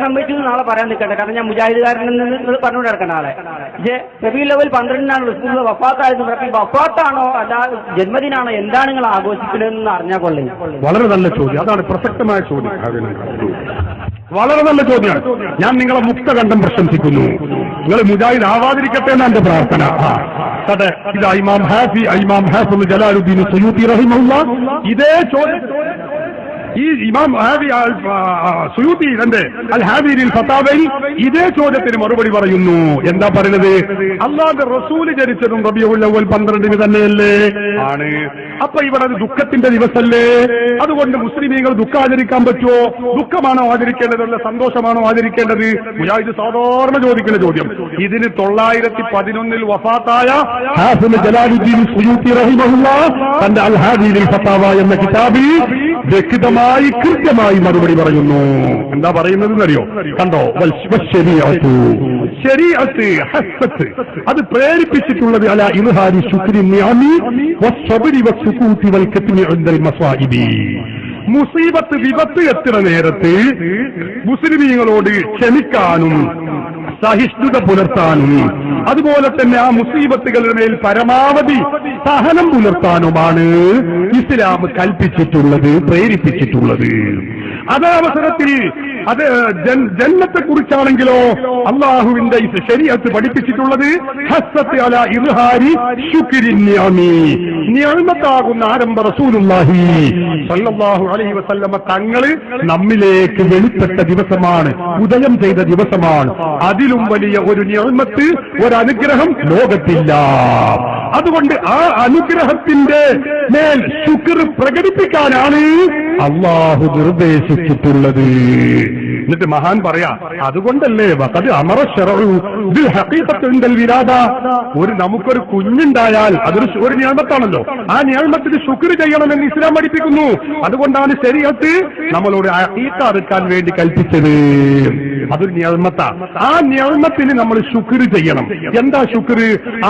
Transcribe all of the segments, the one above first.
സംഭവിച്ചു നാളെ പറയാൻ നിൽക്കട്ടെ, കാരണം ഞാൻ മുജാഹിദുകാരനിൽ നിന്ന് പറഞ്ഞുകൊണ്ട് നടക്കേണ്ട ആളെ. പക്ഷേ റബീഉൽ അവ്വൽ 12-നാണ് റസൂലുള്ളാഹി വഫാത്തായത്. വഫാത്താണോ അല്ല ജന്മദിനാണോ എന്താണ് നിങ്ങൾ ആഘോഷിക്കുന്നതെന്ന് അറിഞ്ഞാൽ കൊള്ളേ. വളരെ നല്ല ചോദ്യം, അതാണ് പ്രസക്തമായ ചോദ്യം, വളരെ നല്ല ചോദ്യമാണ്. ഞാൻ നിങ്ങളെ മുക്തകണ്ഠം പ്രശംസിക്കുന്നു. നിങ്ങൾ മുജാഹിദ് ആവാതിരിക്കട്ടെ എന്നാണ് എന്റെ പ്രാർത്ഥന. ഇതാ ഇമാം ഹാഫിദ് ജലാലുദ്ദീൻ സുയൂത്തി റഹിമഹുല്ലാഹ് ഇതേ ചോദ്യം ഈ ഇമാം സുയൂത്തി തന്റെ അൽ ഹാദിരിൽ ഫതാവയിൽ ഇതേ ചോദ്യത്തിന് മറുപടി പറയുന്നു. എന്താ പറയുന്നത്? അല്ലാഹുവിന്റെ റസൂല് ജനിച്ചതും റബീഉൽ അവ്വൽ 12 തന്നെയല്ലേ? ആണ്. അപ്പൊ ഇവിടെ അത് ദുഃഖത്തിന്റെ ദിവസമല്ലേ? അതുകൊണ്ട് മുസ്ലിമീങ്ങൾ ദുഃഖം ആചരിക്കാൻ പറ്റുമോ? ദുഃഖമാണോ ആചരിക്കേണ്ടതല്ല സന്തോഷമാണോ ആചരിക്കേണ്ടത്? മുജാഹിദ് സാധാരണ ചോദിക്കുന്ന ചോദ്യം. ഇതിന് 911 വഫാത്തായ ഹാഫിദ് ജലാലുദ്ദീൻ സുയൂത്തി റഹിമഹുല്ലാഹ് തന്റെ അൽ ഹാദിരിൽ ഫതാവ എന്ന കിതാബിൽ വ്യക്തമായി കൃത്യമായി മറുപടി പറയുന്നു. എന്താ പറയുന്നത് അറിയോ? കണ്ടോ? ശരീഅത്ത് ഹസ്സത്ത് അത് പ്രേരിപ്പിച്ചിട്ടുള്ളത് അലാ ഇൽഹാരി ശുക്രി നിഅമി വസ്സബ്രി വസ്സുകൂതി വൽകത്മി ഇൻദൽ മസായിബി. മുസീബത്ത് വിപത്ത് എത്തുന്ന നേരത്ത് മുസ്ലിമീങ്ങളോട് ക്ഷമിക്കാനും സഹിഷ്ണുത പുലർത്താനും അതുപോലെ തന്നെ ആ മുസീബത്തുകളുടെ മേൽ പരമാവധി സഹനം പുലർത്താനുമാണ് ഇസ്ലാം കൽപ്പിച്ചിട്ടുള്ളത്, പ്രേരിപ്പിച്ചിട്ടുള്ളത്. അതേ അവസരത്തിൽ അത് ജന്നത്തെ കുറിച്ചാണെങ്കിലോ അള്ളാഹുവിന്റെ ശരീഅത്ത് പഠിപ്പിച്ചിട്ടുള്ളത് ഹസ്സത്ത് അലാ ഇൽഹാരി ശുക്രി നിഅമി, നിഅമത്താകുന്ന ആരംഭ റസൂലുള്ളാഹി സ്വല്ലല്ലാഹു അലൈഹി വസല്ലമ തങ്ങൾ നമ്മിലേക്ക് വെളിപ്പെട്ട ദിവസമാണ്, ഉദയം ചെയ്ത ദിവസമാണ്. അതിലും വലിയ ഒരു നിഅമത്ത്, ഒരു അനുഗ്രഹം ലോകത്തില്ല. അതുകൊണ്ട് ആ അനുഗ്രഹത്തിന്റെ മേൽ ശുക്ർ പ്രകടിപ്പിക്കാനാണ് അള്ളാഹു നിർദ്ദേശിച്ചിട്ടുള്ളത്. എന്നിട്ട് മഹാൻ പറയാ, അതുകൊണ്ടല്ലേ വഖദ് അമറ ശറഉ ബിൽ ഹഖീഖത്തി ഇൻദൽ വിലാദ. നമുക്കൊരു കുഞ്ഞുണ്ടായാൽ അതൊരു നിഅമത്താണല്ലോ. ആ നിഅമത്തിന് ശുക്ർ ചെയ്യണമെന്ന് ഇസ്ലാം പഠിപ്പിക്കുന്നു. അതുകൊണ്ടാണ് ശരീഅത്ത് നമ്മളോട് അഖീഖ അറുക്കാൻ വേണ്ടി കൽപ്പിച്ചത്. അതൊരു നിഅമത്താ. ആ നിഅമത്തിന് നമ്മൾ ശുക്ർ ചെയ്യണം. എന്താ ശുക്ർ?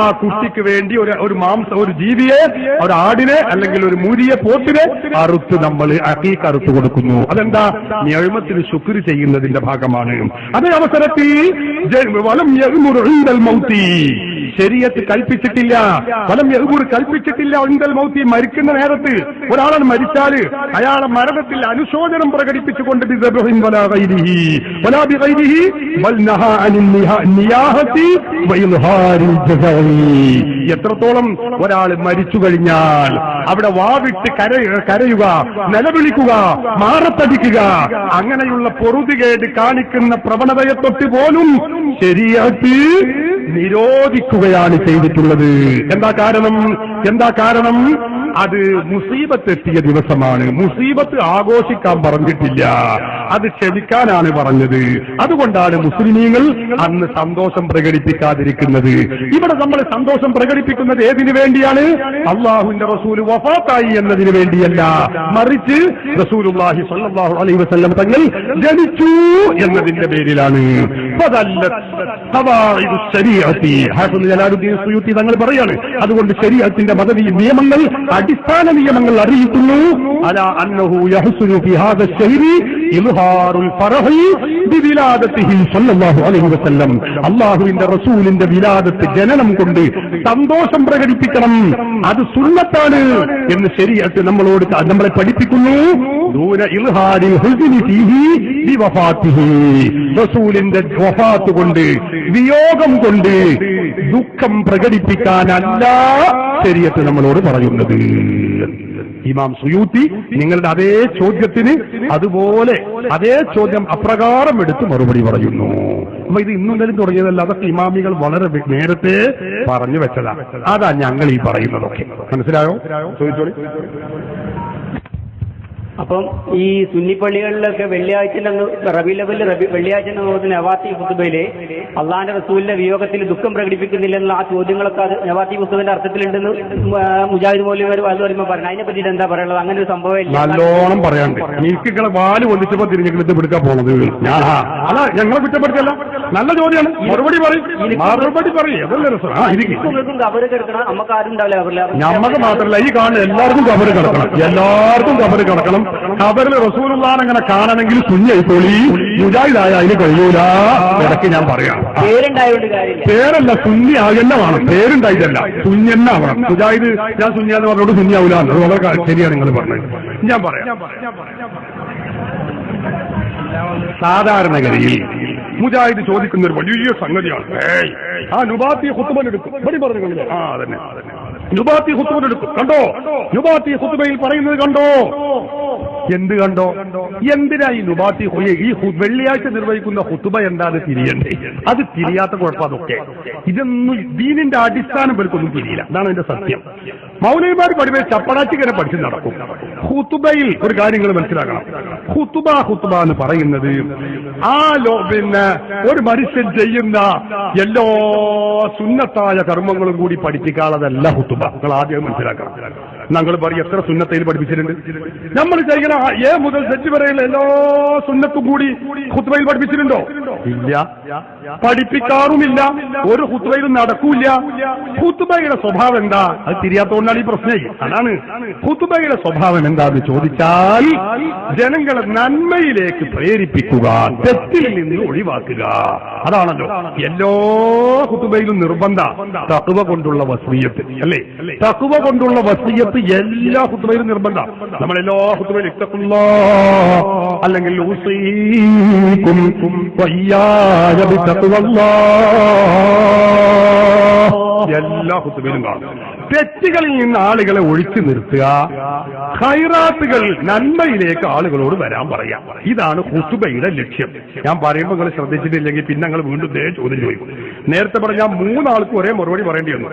ആ കുട്ടിക്ക് വേണ്ടി ഒരു ജീവിയെ, ഒരു ആടിനെ അല്ലെങ്കിൽ ഒരു മൂരിയെ, പോത്തിനെ അറുത്ത് നമ്മൾ അഖീഖ അറുത്ത് കൊടുക്കുന്നു. അതെന്താ? നിഅമത്തിന് ശുക്ർ ചെയ്യുന്നതിന്റെ ഭാഗമാണ്. അതേ അവസരത്തിൽ വലം യഅ്മുർ ഇൻദൽ മൗതി, ശരീഅത്ത് കൽപ്പിച്ചിട്ടില്ല, വലം യഅ്മുർ കൽപ്പിച്ചിട്ടില്ല ഇൻദൽ മൗതി, മരിക്കുന്ന നേരത്ത് ഒരാളാണ് മരിച്ചാൽ അയാളെ മരണത്തിൽ അനുശോചനം പ്രകടിപ്പിച്ചുകൊണ്ട് ബിദബ്ഹിൻ വലാ ഗൈരിഹി വലാ ബിഗൈരിഹി ബൽ നഹാ അനിൻ നിയാഹതി വഇൽഹാരിൽ ജസാഇ. എത്രത്തോളം ഒരാൾ മരിച്ചു കഴിഞ്ഞാൽ അവിടെ വാവിട്ട് കരയുക, നിലവിളിക്കുക, മാറത്തടിക്കുക, അങ്ങനെയുള്ള പൊറുതികേട് കാണിക്കുന്ന പ്രവണതയെ തൊട്ട് പോലും ശരീഅത്ത് നിരോധിക്കുകയാണ് ചെയ്തിട്ടുള്ളത്. എന്താ കാരണം? അത് മുസീബത്ത് എത്തിയ ദിവസമാണ്. മുസീബത്ത് ആഘോഷിക്കാൻ പറഞ്ഞിട്ടില്ല, അത് ക്ഷമിക്കാനാണ് പറഞ്ഞത്. അതുകൊണ്ടാണ് മുസ്ലിമീങ്ങൾ അന്ന് സന്തോഷം പ്രകടിപ്പിക്കാതിരിക്കുന്നത്. ഇവിടെ നമ്മൾ സന്തോഷം പ്രകടിപ്പിക്കുന്നത് ഏതിനു വേണ്ടിയാണ്? അള്ളാഹുവിന്റെ റസൂല് വഫാത്തായി എന്നതിന് വേണ്ടിയല്ല, മറിച്ച് റസൂലുള്ളാഹി സ്വല്ലല്ലാഹു അലൈഹി വസല്ലം തങ്ങൾ ജനിച്ചു എന്നതിന്റെ പേരിലാണ്. ഹാഫിദ് ജലാലുദ്ദീൻ സുയൂത്തി തങ്ങൾ പറയാണ്, അതുകൊണ്ട് ശരീഅത്തിന്റെ മദനി നിയമങ്ങൾ, അടിസ്ഥാന നിയമങ്ങൾ അറിയിക്കുന്നു. അലാ അന്നഹു യഹ്സുനു ഫി ഹാദാ ശഹ്രി ഇൽഹാറുൽ ഫറഹി ബിവിലാദതിഹി സ്വല്ലല്ലാഹു അലൈഹി വസല്ലം. അല്ലാഹുവിന്റെ റസൂലിന്റെ വിലാദത്ത്, ജനനം കൊണ്ട് സന്തോഷം പ്രകടിപ്പിക്കണം, അത് സുന്നത്താണ് എന്ന് ശരീഅത്ത് നമ്മളെ പഠിപ്പിക്കുന്നു. ദൂന ഇൽഹാരിൽ ഹുസ്നി ഫീഹി ബിവഫാതിഹി, റസൂലിന്റെ വഫാത്ത് കൊണ്ട്, വിയോഗം കൊണ്ട് ദുഃഖം പ്രകടിപ്പിക്കാനല്ല ശരീഅത്ത് നമ്മളോട് പറയുന്നത്. ഇമാം സുയൂത്തി നിങ്ങളുടെ അതേ ചോദ്യത്തിന് അതുപോലെ അതേ ചോദ്യം അപ്രകാരം എടുത്ത് മറുപടി പറയുന്നു. അപ്പൊ ഇത് ഇന്നും തുടങ്ങിയതല്ല, അതൊക്കെ ഇമാമികൾ വളരെ നേരത്തെ പറഞ്ഞു വെച്ചതാ. അതാ ഞങ്ങൾ ഈ പറയുന്നതൊക്കെ. മനസ്സിലായോ? ചോദിച്ചോളി. അപ്പം ഈ സുന്നിപ്പള്ളികളിലൊക്കെ വെള്ളിയാഴ്ച റബീഉൽ അവ്വൽ വെള്ളിയാഴ്ച നവാത്തി ഖുതുബയിലെ അള്ളാന്റെ റസൂലിന്റെ വിയോഗത്തിൽ ദുഃഖം പ്രകടിപ്പിക്കുന്നില്ലെന്നുള്ള ആ ചോദ്യങ്ങളൊക്കെ അത് നവാത്തി ഖുതുബിന്റെ അർത്ഥത്തിലുണ്ടെന്ന് മുജാഹിദ് മൗലവിമാർ അത് പറയുമ്പോൾ പറഞ്ഞു. അതിനെ പറ്റിയിട്ട് എന്താ പറയുള്ളത്? അങ്ങനെ ഒരു സംഭവം ഇല്ല. നല്ലോണം പറയാണ്ട് എനിക്കുകളെ വാല് ഒന്നിച്ചപ്പോ തിരിഞ്ഞെടുത്ത് പിടിക്കാൻ പോണത് ഞാൻ അല്ല, ഞങ്ങളെ കുറ്റപ്പെടുത്തിയല്ല. നല്ല ചോദ്യമാണ്. മറുപടി പറയും. അതല്ലേ രസം. കബറ് കിടക്കണം, നമുക്ക് ആരും ഉണ്ടാവില്ല. ഞമ്മക്ക് മാത്രമല്ല, ഈ കാണുന്ന എല്ലാവർക്കും കബറ് കിടക്കണം. ഖബറിൽ റസൂലുള്ളാഹിനെ അങ്ങനെ കാണണമെങ്കിൽ സുന്നിയായിക്കോളി, മുജാഹിദായ അതിന് കഴിയൂല. ഇടയ്ക്ക് ഞാൻ പറയാം, പേരല്ല സുന്നി ആകെന്നെ വേണം, പേരുണ്ടായിട്ടല്ല, സുന്യന്നെ ആവണം. മുജാഹിദ് ഞാൻ സുന്നിയാന്ന് പറഞ്ഞോട് സുന്നിയാവൂല, അത് വളരെ ശരിയാണ് നിങ്ങൾ പറഞ്ഞത്. ഞാൻ പറയാം, സാധാരണഗതിയിൽ മുജാഹിദ് ചോദിക്കുന്ന ഒരു വലിയ സംഗതിയാണ്, ആ നുബാത്തി ഖുത്ബനെടുക്കും പറഞ്ഞു. ആ അതന്നെ നുബാത്തി ഖുത്ബനെടുക്കും, കണ്ടോ നുബാത്തി ഖുത്ബയിൽ പറയുന്നത് കണ്ടോ? എന്ത് കണ്ടോ? എന്തിനാ ഈ നുബാത്തി ഈ വെള്ളിയാഴ്ച നിർവഹിക്കുന്ന ഖുത്ബ എന്താത് തിരിയണ്ടേ? അത് തിരിയാത്ത കുഴപ്പം. അതൊക്കെ ഇതൊന്നും ദീനിന്റെ അടിസ്ഥാനം പേർക്കൊന്നും തിരിയില്ല. അതാണ് എന്റെ സത്യം. മൗലവിമാർ പഠിപ്പേ ചപ്പടാച്ചിക്കനെ പഠിച്ച് നടക്കും. ഖുത്ബയിൽ ഒരു കാര്യങ്ങൾ മനസ്സിലാക്കണം. ഖുത്ബ എന്ന് പറയുന്നത് പിന്നെ ഒരു മനുഷ്യൻ ചെയ്യുന്ന എല്ലാ സുന്നത്തായ കർമ്മങ്ങളും കൂടി പഠിപ്പിക്കാനുള്ളതല്ല ഖുത്ബ. നിങ്ങൾ ആദ്യം മനസ്സിലാക്കണം. ഞങ്ങൾ പറയും എത്ര സുന്നത്തയിൽ പഠിപ്പിച്ചിട്ടുണ്ട്? നമ്മൾ ചെയ്യുന്ന എ മുതൽ സെറ്റ് വരെയുള്ള എല്ലാ സുന്നത്തും കൂടി ഖുത്ബയിൽ പഠിപ്പിച്ചിട്ടുണ്ടോ? ഇല്ല, പഠിപ്പിക്കാറുമില്ല. ഒരു ഖുത്ബയിലും നടക്കൂല. ഖുത്ബയുടെ സ്വഭാവം എന്താ? അത് തിരിയാത്തോണ്ടാണ് ഈ പ്രശ്നം. അതാണ് ഖുത്ബയുടെ സ്വഭാവം എന്താന്ന് ചോദിച്ചാൽ, ജനങ്ങളെ നന്മയിലേക്ക് പ്രേരിപ്പിക്കുക, തെറ്റിൽ നിന്ന് ഒഴിവാക്കുക. അതാണല്ലോ എല്ലാ ഖുത്ബയിലും നിർബന്ധ. തഖ്വ കൊണ്ടുള്ള വസിയ്യത്ത് അല്ലേ? തഖ്വ കൊണ്ടുള്ള വസിയ്യത്ത് എല്ലാ ഖുത്ബയിലും നിർബന്ധ. നമ്മളെല്ലാ ഖുത്ബയിലും ഇത്തഖുല്ലാഹ് അല്ലെങ്കിൽ ഉസീകും വയ്യായ ബിത്തഖ്വല്ലാഹ് എല്ലാ ഖുത്ബയിലും കാണും. തെറ്റുകളിൽ നിന്ന് ആളുകളെ ഒഴിച്ചു നിർത്തുക, ഖൈറാത്തുകൾ നന്മയിലേക്ക് ആളുകളോട് വരാൻ പറയാം. ഇതാണ് ഖുത്ബയുടെ ലക്ഷ്യം. ഞാൻ പറയുമ്പോൾ നിങ്ങൾ ശ്രദ്ധിച്ചിട്ടില്ലെങ്കിൽ പിന്നെ ഞങ്ങൾ വീണ്ടും ചോദ്യം ചോദിക്കും. നേരത്തെ പറഞ്ഞാൽ മൂന്നാൾക്കും ഒരേ മറുപടി പറയേണ്ടി വന്നു.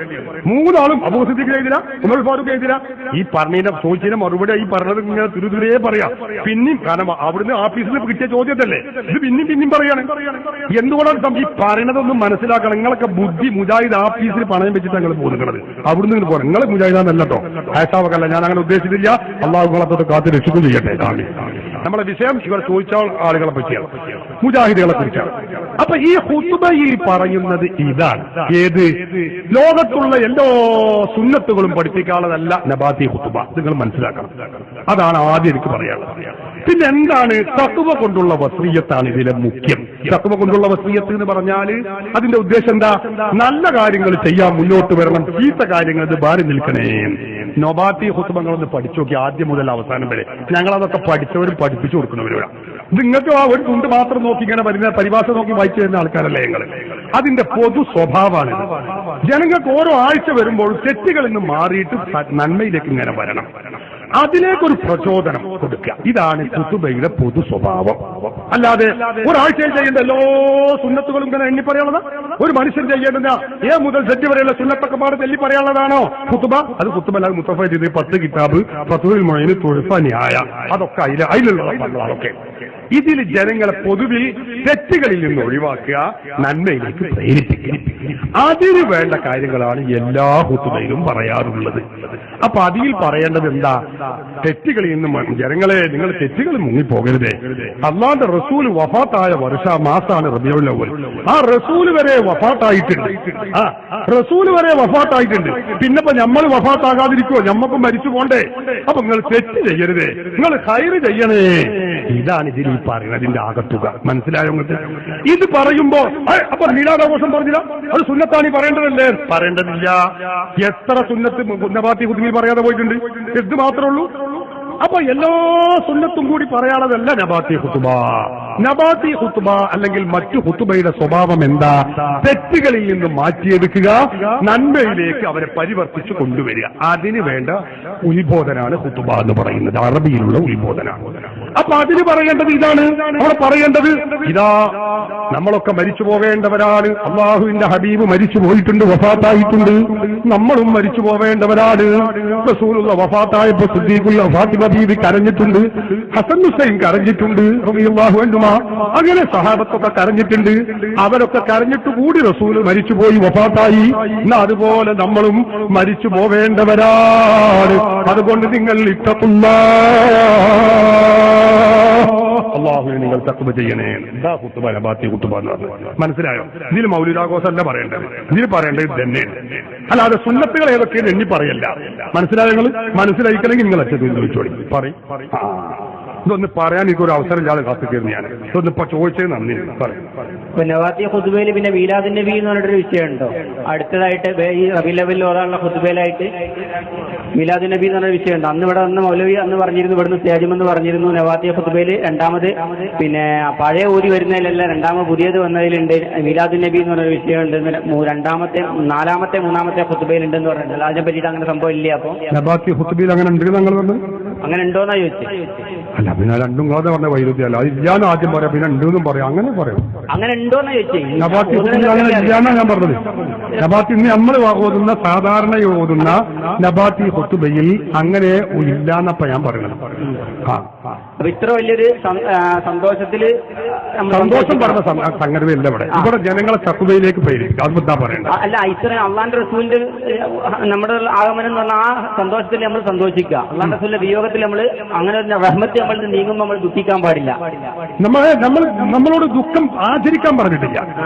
മൂന്നാളും അബൂ സിദ്ദീഖ് എഴുതില്ല, ഉമർ ഫാറൂഖ് എഴുതില്ല. ഈ പറഞ്ഞതിന്റെ ചോദിച്ചതിന്റെ മറുപടി ഈ പറഞ്ഞത് ഇങ്ങനെ തുരുതുരേ പറയാം. പിന്നെയും കാരണം അവിടുന്ന് ആഫീസിൽ കിട്ടിയ ചോദ്യത്തല്ലേ ഇത് പിന്നെയും പറയാണ്. എന്തുകൊണ്ടാണ് ഈ പറയണതൊന്നും മനസ്സിലാക്കണം. നിങ്ങളൊക്കെ ബുദ്ധി മുജാഹിദ് ആഫീസിൽ പണയം വെച്ചിട്ട് ഞങ്ങൾ പോകുന്നത്. അവിടുന്ന് നിങ്ങൾ പോകണം. നിങ്ങൾ മുജാഹിദാന്നല്ലോ, ഹൈസാവക്കല്ല. ഞാൻ അങ്ങനെ ഉദ്ദേശിച്ചിട്ടില്ല. അള്ളാഹു നിങ്ങളെ കാത്ത് രക്ഷിക്കും ചെയ്യട്ടെ. നമ്മളെ വിഷയം ഇവർ ചോദിച്ച ആളുകളെ പറ്റിയാണ്, മുജാഹിദുകളെ കുറിച്ചാണ്. അപ്പൊ ഈ ഖുത്ബയിൽ പറയുന്നത് ഇതാണ്. ഏത്? ലോകത്തുള്ള എല്ലാ സുന്നത്തുകളും പഠിപ്പിക്കാനുള്ളതല്ല നബാത്തി ഖുത്ബ. നിങ്ങൾ മനസ്സിലാക്കണം. അതാണ് ആദ്യം എനിക്ക് പറയാനുള്ളത്. പിന്നെ എന്താണ്? തഖ്വ കൊണ്ടുള്ള വസിയ്യത്താണ് ഇതിലെ മുഖ്യം. തഖ്വ കൊണ്ടുള്ള വസിയ്യത്ത് എന്ന് പറഞ്ഞാൽ അതിന്റെ ഉദ്ദേശം എന്താ? നല്ല കാര്യങ്ങൾ ചെയ്യാൻ മുന്നോട്ട് വരണം, ചീത്ത കാര്യങ്ങൾ ഇത് മാറി നിൽക്കണേ. നബാത്തി ഖുത്ബകളൊന്ന് പഠിച്ചു നോക്കി, ആദ്യം മുതൽ അവസാനം വരെ. ഞങ്ങളതൊക്കെ പഠിച്ചവരും പഠിപ്പിച്ചു കൊടുക്കുന്നവരാണ്. നിങ്ങൾക്ക് ആ ഒരു തുണ്ട് മാത്രം നോക്കി ഇങ്ങനെ വരുന്ന പരിഭാഷ നോക്കി വായിച്ചു തരുന്ന ആൾക്കാരല്ലേ ഞങ്ങൾ. അതിന്റെ പൊതു സ്വഭാവമാണ്. ജനങ്ങൾക്ക് ഓരോ ആഴ്ച വരുമ്പോൾ തെറ്റുകളിൽ നിന്ന് മാറിയിട്ട് നന്മയിലേക്ക് ഇങ്ങനെ വരണം. അതിലേക്കൊരു പ്രചോദനം കൊടുക്കുക. ഇതാണ് ഖുത്ബയുടെ പൊതു സ്വഭാവം. അല്ലാതെ ഒരാഴ്ചയിൽ ചെയ്യേണ്ട എല്ലാ സുന്നത്തുകളും ഇങ്ങനെ എണ്ണി പറയാനുള്ളത്, ഒരു മനുഷ്യൻ ചെയ്യേണ്ട ഏ മുതൽ സെറ്റ് വരെയുള്ള സുന്നത്തൊക്കെ പാട് തെല്ലി പറയാനുള്ളതാണോ ഖുത്ബ? അത് ഖുത്ബ അല്ലാതെ മുത്തഫ ചെയ്ത് 10 കിതാബ്, ഫത്വൽ മുഈൻ, തുഹ്ഫ, നിഹായ, അതൊക്കെ അതിലുള്ള അതൊക്കെ. ഇതിൽ ജനങ്ങളെ പൊതുവിൽ തെറ്റുകളിൽ നിന്ന് ഒഴിവാക്കുക, നന്മയിലേക്ക് പ്രേരിപ്പിക്കുക. അതിന് വേണ്ട കാര്യങ്ങളാണ് എല്ലാ ഖുത്ബയിലും പറയാറുള്ളത്. അപ്പൊ അതിൽ പറയേണ്ടത് എന്താ? തെറ്റുകളിൽ നിന്ന് ജനങ്ങളെ നിങ്ങൾ തെറ്റുകളിൽ മുങ്ങിപ്പോകരുതേ. അല്ലാഹുവിന്റെ റസൂൽ വഫാത്തായ മാസാണ് റബീഉൽ അവ്വൽ. ആ റസൂൽ വരെ വഫാത്തായിട്ടുണ്ട്. റസൂൽ വരെ വഫാത്തായിട്ടുണ്ട്. പിന്നെപ്പോ നമ്മൾ വഫാത്താകാതിരിക്കുമോ? നമ്മക്കും മരിച്ചു പോണ്ടേ? അപ്പൊ നിങ്ങൾ തെറ്റ് ചെയ്യരുതേ, നിങ്ങൾ ഖൈറ് ചെയ്യണേ. ഇതാണ് ഇതിൽ ഈ പറയുന്നതിന്റെ ആകത്തുക. മനസ്സിലായോ? ഇത് പറയുമ്പോ അപ്പൊ മീലാദാഘോഷം പറഞ്ഞില്ല, അത് സുന്നത്താണ് പറയേണ്ടതല്ലേ? പറയേണ്ടതില്ല. എത്ര സുന്നത്ത് നബാത്തി ഖുത്ബയിൽ പറയാതെ പോയിട്ടുണ്ട്? ഇത് മാത്രമേ ഉള്ളൂ. അപ്പൊ എല്ലാ സുന്നത്തും കൂടി പറയാനുള്ളതല്ല നബാത്തി ഖുത്ബ. നബാത്തി ഖുത്ബ അല്ലെങ്കിൽ മറ്റു ഖുത്ബയുടെ സ്വഭാവം എന്താ? തെറ്റുകളിൽ നിന്ന് മാറ്റിയെടുക്കുക, നന്മയിലേക്ക് അവരെ പരിവർത്തിച്ചു കൊണ്ടുവരിക. അതിന് വേണ്ട ഉത്ബോധനാണ് ഖുത്ബ എന്ന് പറയുന്നത്, അറബിയിലുള്ള ഉത്ബോധനാണ്. അപ്പൊ അതിന് പറയേണ്ടത് ഇതാണ്. അവിടെ പറയേണ്ടത് ഇതാ, നമ്മളൊക്കെ മരിച്ചു പോവേണ്ടവരാണ്. അള്ളാഹുവിന്റെ ഹബീബ് മരിച്ചു പോയിട്ടുണ്ട്, വഫാത്തായിട്ടുണ്ട്. നമ്മളും മരിച്ചു പോവേണ്ടവരാണ്. റസൂലുള്ള വഫാത്തായപ്പോ സിദ്ദീഖുൽ ഫാത്തിമ ബീവി കരഞ്ഞിട്ടുണ്ട്, ഹസൻ ഹുസൈൻ കരഞ്ഞിട്ടുണ്ട് റളിയല്ലാഹു അൻഹുമാ. അങ്ങനെ സഹാബത്തൊക്കെ കരഞ്ഞിട്ടുണ്ട്. അവരൊക്കെ കരഞ്ഞിട്ട് കൂടി റസൂൽ മരിച്ചുപോയി, വഫാത്തായി. എന്നാ അതുപോലെ നമ്മളും മരിച്ചു പോവേണ്ടവരാണ്. അതുകൊണ്ട് നിങ്ങൾ ഇത്തഖുല്ലാഹ്, അള്ളാഹുവിനെ നിങ്ങൾ തഖ്വ ചെയ്യണേ. എന്താ ഖുത്ബ, നബാത്തി ഖുത്ബ എന്ന് പറഞ്ഞത് മനസ്സിലായോ? ഇതിൽ മൗലിദാഘോഷമല്ല പറയേണ്ടത്, ഇതിൽ പറയേണ്ടത് ഇത് തന്നെയാണ്. അല്ലാതെ സുന്നത്തുകൾ ഏതൊക്കെയാണ് എണ്ണി പറയല്ല. മനസ്സിലായോ? നിങ്ങൾ മനസ്സിലായിക്കണമെങ്കിൽ നിങ്ങൾ അച്ഛൻ ചോദിച്ചോളി പറയും. ഇതൊന്ന് പറയാൻ എനിക്കൊരു അവസരം ഇല്ലാതെ കാത്തിരുന്നു ഞാൻ. ഇതൊന്ന് ഇപ്പൊ ചോദിച്ചത് നന്ദി പറയും. നവാത്തി ഖുത്ബയിൽ പിന്നെ മീലാദുൻ നബി എന്ന് പറഞ്ഞിട്ടൊരു വിഷയമുണ്ടോ? അടുത്തതായിട്ട് ഈ റബീഉൽ അവ്വലിൽ ഓതാനുള്ള ഖുത്ബയിലായിട്ട് മീലാദുൻ നബി എന്ന് പറഞ്ഞൊരു വിഷയമുണ്ട്. അന്ന് ഇവിടെ വന്ന് മൗലവി അന്ന് പറഞ്ഞിരുന്നു, ഇവിടുന്ന് സ്റ്റേജുമെന്ന് പറഞ്ഞിരുന്നു നവാത്തി ഖുത്ബയിൽ രണ്ടാമത് പിന്നെ പഴയ ഊരി വരുന്നതിലല്ല രണ്ടാമത് പുതിയത് വന്നതിലുണ്ട് മീലാദുൻ നബി എന്ന് പറഞ്ഞൊരു വിഷയമുണ്ട്. നാലാമത്തെ മൂന്നാമത്തെ ഖുത്ബയിലുണ്ടെന്ന് പറഞ്ഞിട്ടുണ്ട്. അതിനെ പറ്റിയിട്ട് അങ്ങനെ സംഭവം ഇല്ല. അപ്പൊ നബാത്തി ഖുത്ബയിൽ അങ്ങനെ ഉണ്ട് അങ്ങനെ ഉണ്ടോന്നാ ചോദിച്ചത്? അല്ല പിന്നെ രണ്ടും കാതെ പറഞ്ഞ വൈരുദ്ധ്യമല്ല. അത് ഇല്ലാന്ന് ആദ്യം പറയാം, പിന്നെ ഉണ്ടെന്നും പറയാം. അങ്ങനെ പറയാം. അങ്ങനെ ഉണ്ടോന്ന് ചോദിച്ചേ? നബാത്തി ഖുത്ബയിൽ അങ്ങനെ ഇല്ലാന്നാ ഞാൻ പറഞ്ഞത്. നബാത്തി ഇന്ന് നമ്മൾ ഓതുന്ന സാധാരണ ഓതുന്ന നബാത്തി ഖുത്ബയിൽ അങ്ങനെ ഇല്ലാന്നപ്പ ഞാൻ പറയണം. അപ്പൊ ഇത്ര വലിയൊരു സന്തോഷത്തില് സന്തോഷം പറഞ്ഞ സംഗതിയല്ല ഇവിടെ. ഇവിടെ ജനങ്ങളെ ഖുത്ബയിലേക്ക് പ്രേരിപ്പിക്കും. അത് എന്താ പറയണ്ട? അല്ല, ഇത്ര അള്ളാന്റെ റസൂലിന്റെ നമ്മുടെ ആഗമനം എന്ന് പറഞ്ഞാൽ ആ സന്തോഷത്തിൽ നമ്മൾ സന്തോഷിക്കുക. അള്ളാന്റെ റസൂലിന്റെ വിയോഗത്തിൽ നമ്മൾ അങ്ങനെ ഒരു റഹ്മത്ത് നമ്മൾ നീങ്ങുമ്പോൾ നമ്മൾ ദുഃഖിക്കാൻ പാടില്ല. നമ്മളോട് ദുഃഖം ആചരിക്കാൻ പറഞ്ഞിട്ടില്ല.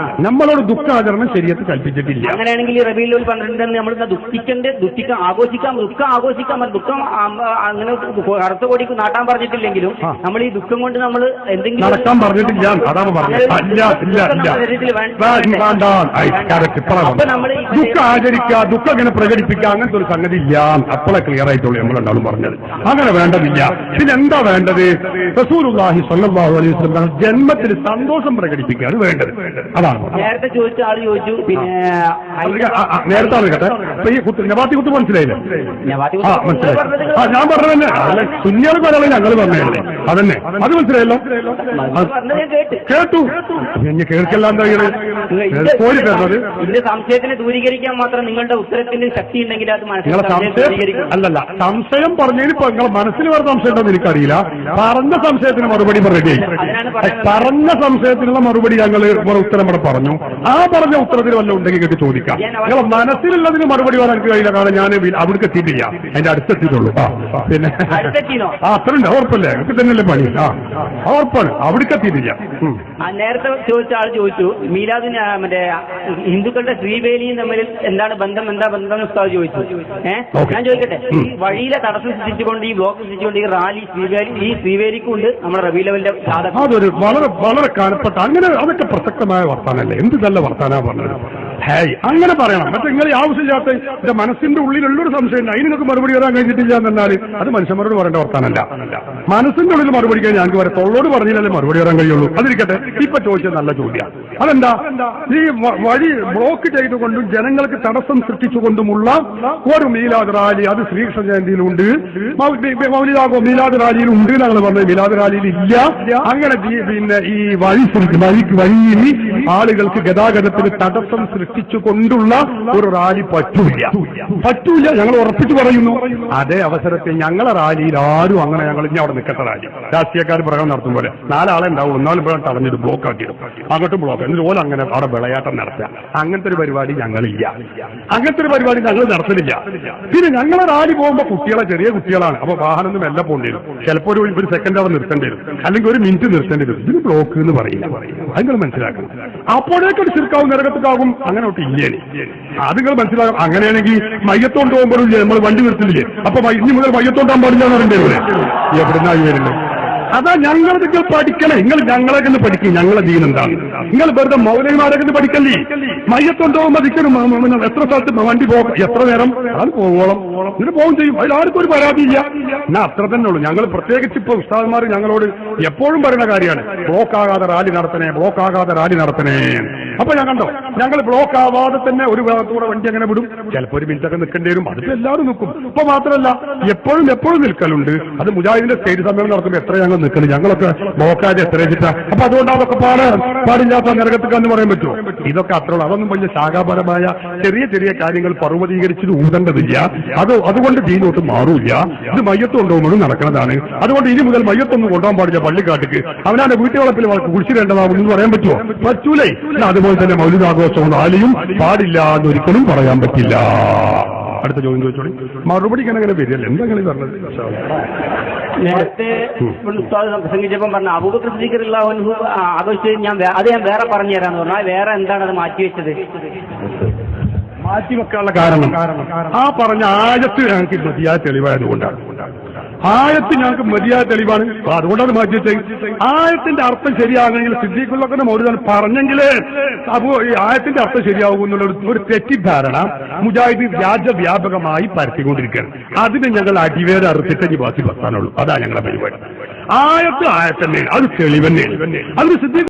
നമ്മളോട് ദുഃഖാചരണം ശരീഅത്ത് കൽപ്പിച്ചിട്ടില്ല. അങ്ങനെയാണെങ്കിൽ ഈ റബീഉൽ അവ്വൽ 12 നമ്മൾ ദുഃഖം ആഘോഷിക്കാൻ ദുഃഖം അങ്ങനെ കറുത്ത കോടിക്ക് നാട്ടാൻ പറഞ്ഞിട്ടില്ലെങ്കിലും നമ്മൾ ഈ ദുഃഖം കൊണ്ട് നമ്മൾ എന്തെങ്കിലും നടക്കാൻ പറഞ്ഞിട്ടില്ല. അതാണ് പറഞ്ഞത്. ദുഃഖം ആചരിക്കുക, ദുഃഖം ഇങ്ങനെ പ്രകടിപ്പിക്കുക, അങ്ങനത്തെ ഒരു സംഗതി ഇല്ല. അപ്പോഴെ ക്ലിയർ ആയിട്ടുള്ളൂ നമ്മളെന്താളും പറഞ്ഞത്. അങ്ങനെ വേണ്ടതില്ല. പിന്നെ എന്താ വേണ്ടത്? റസൂലുള്ളാഹി സ്വല്ലല്ലാഹു അലൈഹി വസല്ലം ജന്മത്തിൽ സന്തോഷം പ്രകടിപ്പിക്കുകയാണ് വേണ്ടത്. അതാണ് നേരത്തെ ചോദിച്ച ആള് ചോദിച്ചു. പിന്നെ നേരത്തെ കേട്ടെ, ഈ നബാത്തി ഖുത്ബ മനസ്സിലായില്ലേ? മനസ്സിലായി. ഞാൻ പറഞ്ഞതന്നെ സുന്നികൾക്ക് ഒരാളെ ഞങ്ങൾ പറഞ്ഞതല്ലേ? അതന്നെ, അത് മനസ്സിലായല്ലോ. കേട്ടു. ഇനി കേൾക്കല്ല എന്താ പോയി തരുന്നത്? ഇതിന്റെ സംശയത്തിനെ ദൂരീകരിക്കാൻ മാത്രം നിങ്ങളുടെ ഉത്തരത്തിന് ശക്തി ഉണ്ടെങ്കിൽ അത് അല്ലല്ല, സംശയം പറഞ്ഞതിന് ഇപ്പൊ നിങ്ങൾ മനസ്സിൽ വേറെ സംശയം ഉണ്ടെന്ന് എനിക്കറിയില്ല. പറഞ്ഞ സംശയത്തിന് മറുപടി റെഡി. പറഞ്ഞ സംശയത്തിനുള്ള മറുപടി ഞങ്ങൾ ഉത്തരം ഇവിടെ പറഞ്ഞു. ആ പറഞ്ഞ ഉത്തരത്തിൽ വല്ല ഉണ്ടെങ്കിൽ കേട്ട് ചോദിക്കാം. നിങ്ങൾ മനസ്സിലുള്ളതിന് മറുപടി പറയാൻ എനിക്ക് കഴിയില്ല. കാരണം ഞാൻ അവിടേക്ക് എത്തിയിട്ടില്ല, അതിന്റെ അടുത്തെത്തിയിട്ടുള്ളൂ. പിന്നെ അത്ര ഉണ്ട്, ഉറപ്പല്ലേ? എനിക്ക് തന്നെയല്ലേ പണി. ഉറപ്പാണ്, അവിടേക്ക് എത്തിയിട്ടില്ല. നേരത്തെ ചോദിച്ച ആൾ ചോദിച്ചു മീലാദിന് മറ്റേ ഹിന്ദുക്കളുടെ ശ്രീവേലിയും തമ്മിൽ എന്താണ് ബന്ധം, എന്താ ബന്ധം ഉസ്താദ് ചോദിച്ചു. ഞാൻ ചോദിക്കട്ടെ, ഈ വഴിയിലെ തടസ്സം സൃഷ്ടിച്ചുകൊണ്ട് ഈ ബ്ലോക്ക് സൃഷ്ടിച്ചുകൊണ്ട് ഈ റാലി ശ്രീവേലിക്കുണ്ട് നമ്മുടെ റബീഉൽ അവ്വലിന്റെ അതൊരു വളരെ വളരെ കാലപ്പെട്ട അങ്ങനെ അതൊക്കെ പ്രസക്തമായ വർത്താനല്ലേ? എന്ത് നല്ല വർത്താനാ പറഞ്ഞത്. അങ്ങനെ പറയണം. മറ്റേ നിങ്ങൾ ആവശ്യമില്ലാത്ത എന്റെ മനസ്സിന്റെ ഉള്ളിലുള്ളൊരു സംശയം ഉണ്ട്, അതിന് നിങ്ങൾക്ക് മറുപടി വരാൻ കഴിഞ്ഞിട്ടില്ല എന്നാൽ അത് മനുഷ്യന്മാരോട് പറയേണ്ട വർത്താനല്ല. മനസ്സിന്റെ ഉള്ളിൽ മറുപടി കഴിഞ്ഞാൽ ഞങ്ങൾക്ക് വരെ തൊള്ളോട് പറഞ്ഞാലേ മറുപടി വരാൻ കഴിയുള്ളൂ. അതിരിക്കട്ടെ, ഇപ്പൊ ചോദിച്ചത് നല്ല ചോദ്യം. അതെന്താ? ഈ വഴി ബ്ലോക്ക് ചെയ്തുകൊണ്ടും ജനങ്ങൾക്ക് തടസ്സം സൃഷ്ടിച്ചുകൊണ്ടുമുള്ള ഒരു മീലാദ് റാലി, അത് ശ്രീകൃഷ്ണ ജയന്തിയിലുണ്ട്, മീലാദ് റാലിയിലുണ്ട് ഞങ്ങൾ പറഞ്ഞത്. മീലാദ് റാലിയിൽ ഇല്ല. അങ്ങനെ പിന്നെ ഈ വഴിയിൽ ആളുകൾക്ക് ഗതാഗതത്തിന് തടസ്സം സൃഷ്ടിച്ചുകൊണ്ടുള്ള ഒരു റാലി പറ്റൂല. ഞങ്ങൾ ഉറപ്പിച്ചു പറയുന്നു. അതേ അവസരത്തിൽ ഞങ്ങളെ റാലിയിൽ ആരും അങ്ങനെ ഞങ്ങൾ ഇനി അവിടെ നിൽക്കട്ടെ റാലി രാഷ്ട്രീയക്കാർ പ്രകടനം നടത്തും പോലെ 4 ആളെ ഉണ്ടാവും. 4 ഇവിടെ തടഞ്ഞിട്ട് ബ്ലോക്ക് ആക്കിയിടും, അങ്ങോട്ടും ബ്ലോക്ക്. എന്നിട്ട് പോലെ അങ്ങനെ അവിടെ വിളയാട്ടം നടത്തുക. അങ്ങനത്തെ ഒരു പരിപാടി ഞങ്ങളില്ല. അങ്ങനത്തെ ഒരു പരിപാടി ഞങ്ങൾ നടത്തുന്നില്ല. പിന്നെ ഞങ്ങളെ റാലി പോകുമ്പോൾ കുട്ടികളെ ചെറിയ കുട്ടികളാണ്. അപ്പൊ വാഹനമൊന്നും എല്ലാം പോകേണ്ടി വരും. ചിലപ്പോൾ ഒരു സെക്കൻഡ് അവർ നിർത്തേണ്ടി വരും, അല്ലെങ്കിൽ ഒരു മിനിറ്റ് നിർത്തേണ്ടി വരും. ഇതിന് ബ്ലോക്ക് എന്ന് പറയില്ല. അത് നിങ്ങൾ മനസ്സിലാക്കണം. അപ്പോഴേക്കൊരു ശിർക്കാവും നരകത്തുക്കാവും. അങ്ങനെ ഒട്ട് ഇല്ലേ? അത് നിങ്ങൾ മനസ്സിലാകും. അങ്ങനെയാണെങ്കിൽ മയ്യത്തോണ്ട് പോകുമ്പോഴും നമ്മൾ വണ്ടി നിർത്തുന്നില്ലേ? അപ്പൊ ഇനി മുതൽ മയ്യത്തോണ്ടാൻ പാടില്ല എന്ന് പറയേണ്ടി വരും. എവിടുന്നായി വരുന്നത്? അതാ ഞങ്ങൾ നിങ്ങൾ പഠിക്കണേ. നിങ്ങൾ ഞങ്ങളെ കണ്ട് പഠിക്കും. ഞങ്ങളെ ദീൻ എന്താണ്? നിങ്ങൾ വെറുതെ മൗലവിമാരെ കണ്ട് പഠിക്കല്ലേ? മയ്യത്തുണ്ടാവുമ്പോൾ അതിക്കലും എത്ര സ്ഥലത്ത് വണ്ടി പോകാം, എത്ര നേരം അത് പോകോളം ഇതിന് പോകും ചെയ്യും. അതിലാർക്കും ഒരു പരാതിയില്ല. എന്നാ അത്ര തന്നെ ഉള്ളൂ. ഞങ്ങൾ പ്രത്യേകിച്ച് ഇപ്പൊ ഉസ്താദന്മാർ ഞങ്ങളോട് എപ്പോഴും പറയുന്ന കാര്യമാണ്, ബ്ലോക്ക് ആകാതെ റാലി നടത്തണേ, ബ്ലോക്ക് ആകാതെ റാലി നടത്തണേ. അപ്പൊ ഞാൻ കണ്ടോ, ഞങ്ങൾ ബ്ലോക്ക് ആവാതെ തന്നെ ഒരു ഭാഗത്തൂടെ വണ്ടി അങ്ങനെ വിടും. ചിലപ്പോൾ ഒരു മിനിറ്റൊക്കെ നിൽക്കേണ്ടി വരും. അതിപ്പോ എല്ലാവരും നിൽക്കും. ഇപ്പൊ മാത്രമല്ല എപ്പോഴും നിൽക്കലുണ്ട്. അത് മുജാഹിദിന്റെ സ്റ്റേജ് സമ്മേളനം നടത്തുമ്പോൾ എത്ര ഞങ്ങൾ നിൽക്കണം. ഞങ്ങളൊക്കെ ബ്ലോക്കാതെ എത്ര വെച്ചിട്ടാ. അപ്പൊ അതുകൊണ്ട് അതൊക്കെ പാടില്ലാത്ത നരകത്തിക്കാന്ന് പറയാൻ പറ്റുമോ? ഇതൊക്കെ അത്രയുള്ളൂ. അതൊന്നും വലിയ ശാഖാപരമായ ചെറിയ കാര്യങ്ങൾ പർവ്വതീകരിച്ചിട്ട് ഊതേണ്ടതില്ല. അതുകൊണ്ട് ദീനോട്ട് മാറൂല. ഇത് മയ്യത്ത് കൊണ്ടുപോകുമ്പോഴും നടക്കുന്നതാണ്. അതുകൊണ്ട് ഇനി മുതൽ മയ്യത്തൊന്നും കൊണ്ടുപോകാൻ പാടില്ല പള്ളിക്കാട്ടിക്ക്. അവനാന്റെ വീട്ടുവളപ്പിൽ കുഴിച്ചിടേണ്ടതാവുമെന്ന് പറയാൻ പറ്റുമോ? പറ്റൂലേ. അതുപോലെ തന്നെ മൗലിദാഘോഷവും റാലിയും പാടില്ല എന്നൊരിക്കലും പറയാൻ പറ്റില്ല. അടുത്ത ചോദ്യം ചോദിച്ചോളി. മറുപടി അങ്ങനെ വരില്ല. എന്തെങ്കിലും പറഞ്ഞത് നേരത്തെ ഉസ്താദ് പ്രസംഗിച്ചപ്പം പറഞ്ഞ അബൂബക്കർ സിദ്ദീഖ് റളിയല്ലാഹു അൻഹു ആഘോഷിച്ച് ഞാൻ വേറെ പറഞ്ഞു തരാന്ന് പറഞ്ഞാൽ വേറെ എന്താണ് അത് മാറ്റിവെച്ചത്? മാറ്റിവെക്കാനുള്ള കാരണം ആ പറഞ്ഞ ആയത്ത് ഞങ്ങൾക്ക് മതിയായ തെളിവായതുകൊണ്ടാണ്. ആയത്ത് ഞങ്ങൾക്ക് മതിയായ തെളിവാണ്, അതുകൊണ്ടാണ് മാറ്റി വെച്ചത്. ആയത്തിന്റെ അർത്ഥം ശരിയാകണമെങ്കിൽ സിദ്ദീഖുള്ളൊക്കെ മൗലൂദ് പറഞ്ഞെങ്കിലേ അപ്പോ ഈ ആയത്തിന്റെ അർത്ഥം ശരിയാകുന്നുള്ള ഒരു തെറ്റിദ്ധാരണ മുജാഹിദ് രാജ്യവ്യാപകമായി പരത്തിക്കൊണ്ടിരിക്കുകയാണ്. അതിന് ഞങ്ങൾ അടിവേറെ അറുത്തിട്ട് ബാക്കി വെക്കാനുള്ളൂ. അതാണ് ഞങ്ങളുടെ പരിപാടി. ആയത്ത് ആയത്തന്നെ, അത് തെളിവന്നെ. അതിന് സിദ്ദീഖ്